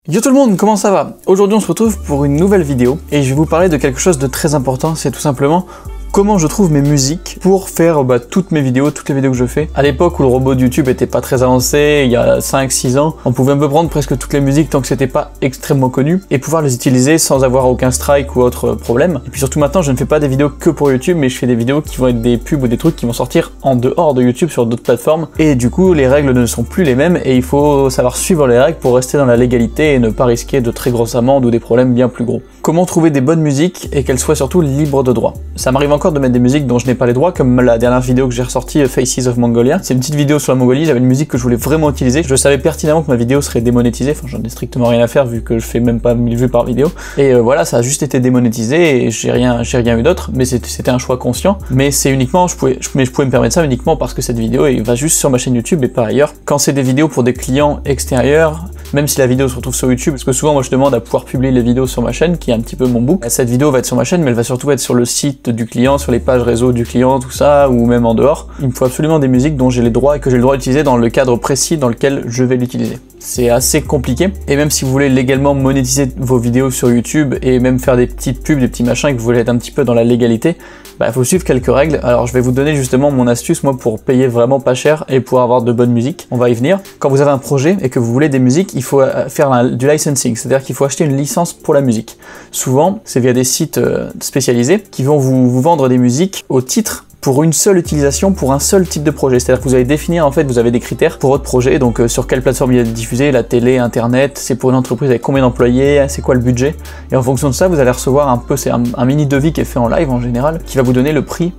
Yo tout le monde, comment ça va? Aujourd'hui on se retrouve pour une nouvelle vidéo et je vais vous parler de quelque chose de très important, c'est tout simplement comment je trouve mes musiques pour faire toutes mes vidéos, toutes les vidéos que je fais. À l'époque où le robot de YouTube était pas très avancé, il y a 5-6 ans, on pouvait un peu prendre presque toutes les musiques tant que c'était pas extrêmement connu et pouvoir les utiliser sans avoir aucun strike ou autre problème. Et puis surtout maintenant je ne fais pas des vidéos que pour YouTube, mais je fais des vidéos qui vont être des pubs ou des trucs qui vont sortir en dehors de YouTube sur d'autres plateformes. Et du coup les règles ne sont plus les mêmes et il faut savoir suivre les règles pour rester dans la légalité et ne pas risquer de très grosses amendes ou des problèmes bien plus gros. Comment trouver des bonnes musiques et qu'elles soient surtout libres de droit. Ça m'arrive encore de mettre des musiques dont je n'ai pas les droits, comme la dernière vidéo que j'ai ressortie, Faces of Mongolia. C'est une petite vidéo sur la Mongolie, j'avais une musique que je voulais vraiment utiliser. Je savais pertinemment que ma vidéo serait démonétisée, enfin j'en ai strictement rien à faire vu que je fais même pas 1000 vues par vidéo. Et voilà, ça a juste été démonétisé et j'ai rien eu d'autre, mais c'était un choix conscient. Mais c'est uniquement, je pouvais me permettre ça uniquement parce que cette vidéo va juste sur ma chaîne YouTube et pas ailleurs. Quand c'est des vidéos pour des clients extérieurs, même si la vidéo se retrouve sur YouTube, parce que souvent moi je demande à pouvoir publier les vidéos sur ma chaîne, qui est un petit peu mon book. Cette vidéo va être sur ma chaîne, mais elle va surtout être sur le site du client, sur les pages réseau du client, tout ça, ou même en dehors. Il me faut absolument des musiques dont j'ai les droits et que j'ai le droit d'utiliser dans le cadre précis dans lequel je vais l'utiliser. C'est assez compliqué, et même si vous voulez légalement monétiser vos vidéos sur YouTube et même faire des petites pubs, des petits machins, et que vous voulez être un petit peu dans la légalité, il faut suivre quelques règles. Alors je vais vous donner justement mon astuce, moi, pour payer vraiment pas cher et pour avoir de bonnes musiques. On va y venir. Quand vous avez un projet et que vous voulez des musiques, il faut faire du licensing, c'est-à-dire qu'il faut acheter une licence pour la musique. Souvent, c'est via des sites spécialisés qui vont vous vendre des musiques au titre pour une seule utilisation, pour un seul type de projet. C'est-à-dire que vous allez définir, en fait, vous avez des critères pour votre projet, donc sur quelle plateforme il est diffusé, la télé, internet, c'est pour une entreprise avec combien d'employés, c'est quoi le budget, et en fonction de ça, vous allez recevoir un peu, c'est un mini devis qui est fait en live en général, qui va vous donner le prix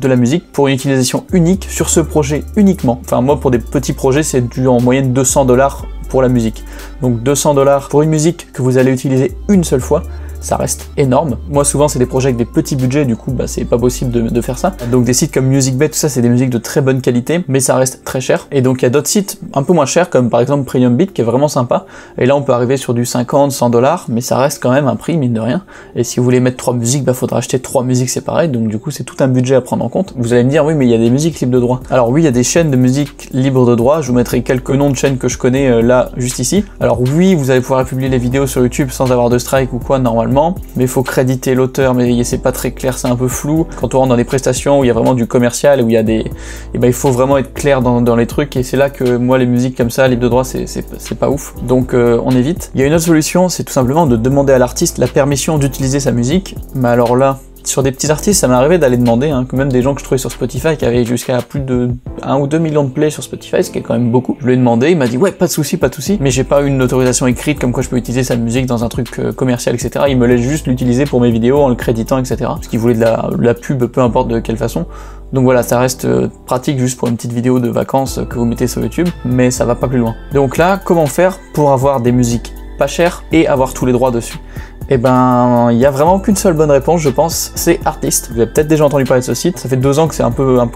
de la musique pour une utilisation unique sur ce projet uniquement. Enfin, moi, pour des petits projets, c'est du en moyenne 200 $ pour la musique. Donc 200 $ pour une musique que vous allez utiliser une seule fois, ça reste énorme. Moi souvent c'est des projets avec des petits budgets, du coup c'est pas possible de faire ça. Donc des sites comme MusicBed, tout ça c'est des musiques de très bonne qualité, mais ça reste très cher. Et donc il y a d'autres sites un peu moins chers, comme par exemple Premium Beat qui est vraiment sympa. Et là on peut arriver sur du 50-100 $, mais ça reste quand même un prix mine de rien. Et si vous voulez mettre 3 musiques, faudra acheter 3 musiques séparées, donc du coup c'est tout un budget à prendre en compte. Vous allez me dire oui mais il y a des musiques libres de droit. Alors oui il y a des chaînes de musique libres de droit, je vous mettrai quelques noms de chaînes que je connais là juste ici. Alors oui vous allez pouvoir publier les vidéos sur YouTube sans avoir de strike ou quoi normalement, mais il faut créditer l'auteur, mais c'est pas très clair, c'est un peu flou. Quand on rentre dans des prestations où il y a vraiment du commercial, où il y a des... il faut vraiment être clair dans les trucs, et c'est là que moi les musiques comme ça, libres de droit, c'est pas ouf. Donc on évite. Il y a une autre solution, c'est tout simplement de demander à l'artiste la permission d'utiliser sa musique, mais alors là... Sur des petits artistes, ça m'est arrivé d'aller demander, que même des gens que je trouvais sur Spotify qui avaient jusqu'à plus de 1 ou 2 millions de plays sur Spotify, ce qui est quand même beaucoup. Je lui ai demandé, il m'a dit ouais, pas de souci, mais j'ai pas eu une autorisation écrite comme quoi je peux utiliser sa musique dans un truc commercial, etc. Il me laisse juste l'utiliser pour mes vidéos en le créditant, etc. Parce qu'il voulait de la pub, peu importe de quelle façon. Donc voilà, ça reste pratique juste pour une petite vidéo de vacances que vous mettez sur YouTube, mais ça va pas plus loin. Donc là, comment faire pour avoir des musiques pas chères et avoir tous les droits dessus? Eh ben, il y a vraiment qu'une seule bonne réponse, je pense, c'est Artist. Vous avez peut-être déjà entendu parler de ce site, ça fait 2 ans que c'est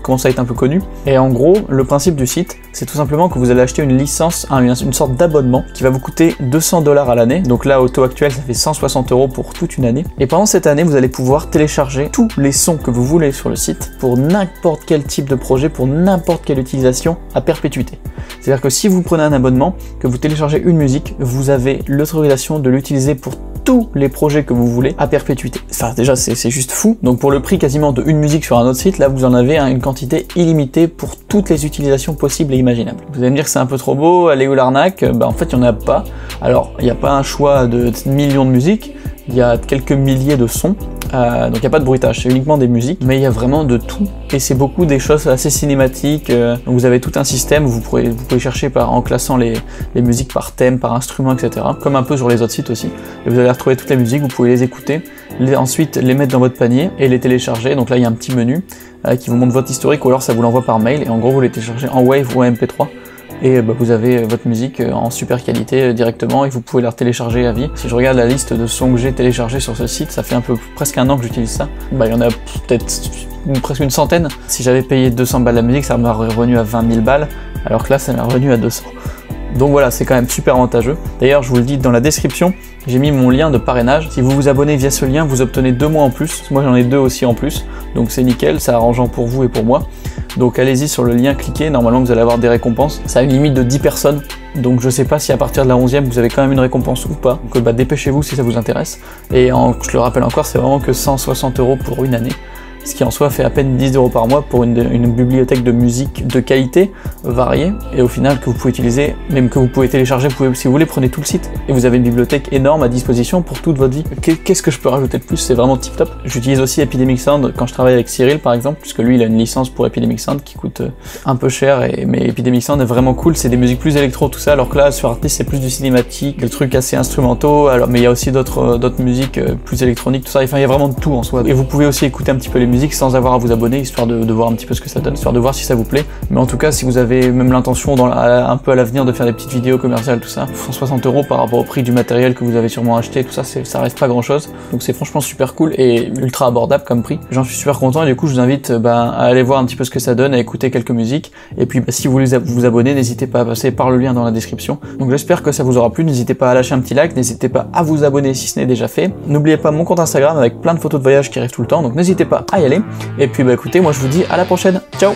commence à être un peu connu. Et en gros, le principe du site, c'est tout simplement que vous allez acheter une licence, une sorte d'abonnement qui va vous coûter 200 $ à l'année. Donc là, au taux actuel, ça fait 160 € pour toute une année. Et pendant cette année, vous allez pouvoir télécharger tous les sons que vous voulez sur le site pour n'importe quel type de projet, pour n'importe quelle utilisation à perpétuité. C'est-à-dire que si vous prenez un abonnement, que vous téléchargez une musique, vous avez l'autorisation de l'utiliser pour tous les projets que vous voulez à perpétuité. Enfin déjà c'est juste fou. Donc pour le prix quasiment de une musique sur un autre site, là vous en avez une quantité illimitée pour toutes les utilisations possibles et imaginables. Vous allez me dire que c'est un peu trop beau, allez où l'arnaque? En fait il n'y en a pas. Alors il n'y a pas un choix de millions de musiques, il y a quelques milliers de sons. Donc il n'y a pas de bruitage, c'est uniquement des musiques, mais il y a vraiment de tout, et c'est beaucoup des choses assez cinématiques. Donc vous avez tout un système où vous pouvez chercher en classant les musiques par thème, par instrument, etc. Comme un peu sur les autres sites aussi. Et vous allez retrouver toutes les musiques, vous pouvez les écouter, ensuite les mettre dans votre panier et les télécharger. Donc là il y a un petit menu qui vous montre votre historique, ou alors ça vous l'envoie par mail, et en gros vous les téléchargez en Wave ou en MP3. Et vous avez votre musique en super qualité directement, et vous pouvez la télécharger à vie. Si je regarde la liste de sons que j'ai téléchargés sur ce site, ça fait presque un an que j'utilise ça. Il y en a peut-être presque une centaine. Si j'avais payé 200 balles la musique, ça m'aurait revenu à 20 000 balles, alors que là ça m'est revenu à 200. Donc voilà, c'est quand même super avantageux. D'ailleurs, je vous le dis dans la description, j'ai mis mon lien de parrainage. Si vous vous abonnez via ce lien, vous obtenez 2 mois en plus. Moi, j'en ai 2 aussi en plus. Donc c'est nickel, c'est arrangeant pour vous et pour moi. Donc allez-y sur le lien, cliquez. Normalement, vous allez avoir des récompenses. Ça a une limite de 10 personnes Donc je sais pas si à partir de la 11e vous avez quand même une récompense ou pas. Donc dépêchez-vous si ça vous intéresse. Et je le rappelle encore, c'est vraiment que 160 € pour une année. Ce qui en soi fait à peine 10 € par mois pour une bibliothèque de musique de qualité, variée, et au final que vous pouvez utiliser, même que vous pouvez télécharger, si vous voulez, prenez tout le site, et vous avez une bibliothèque énorme à disposition pour toute votre vie. Qu'est-ce que je peux rajouter de plus? C'est vraiment tip top. J'utilise aussi Epidemic Sound quand je travaille avec Cyril par exemple, puisque lui il a une licence pour Epidemic Sound qui coûte un peu cher, mais Epidemic Sound est vraiment cool, c'est des musiques plus électro tout ça, alors que là sur Artlist c'est plus du cinématique, des trucs assez instrumentaux, mais il y a aussi d'autres musiques plus électroniques, tout ça, enfin il y a vraiment de tout en soi. Et vous pouvez aussi écouter un petit peu les musiques sans avoir à vous abonner, histoire de voir un petit peu ce que ça donne, histoire de voir si ça vous plaît. Mais en tout cas, si vous avez même l'intention un peu à l'avenir de faire des petites vidéos commerciales, tout ça, 160 € par rapport au prix du matériel que vous avez sûrement acheté, tout ça, ça reste pas grand chose. Donc c'est franchement super cool et ultra abordable comme prix. J'en suis super content et du coup je vous invite à aller voir un petit peu ce que ça donne, à écouter quelques musiques. Et puis si vous voulez vous abonner, n'hésitez pas à passer par le lien dans la description. Donc j'espère que ça vous aura plu, n'hésitez pas à lâcher un petit like, n'hésitez pas à vous abonner si ce n'est déjà fait. N'oubliez pas mon compte Instagram avec plein de photos de voyage qui arrivent tout le temps, donc n'hésitez pas à y aller. Et puis écoutez, moi je vous dis à la prochaine, ciao!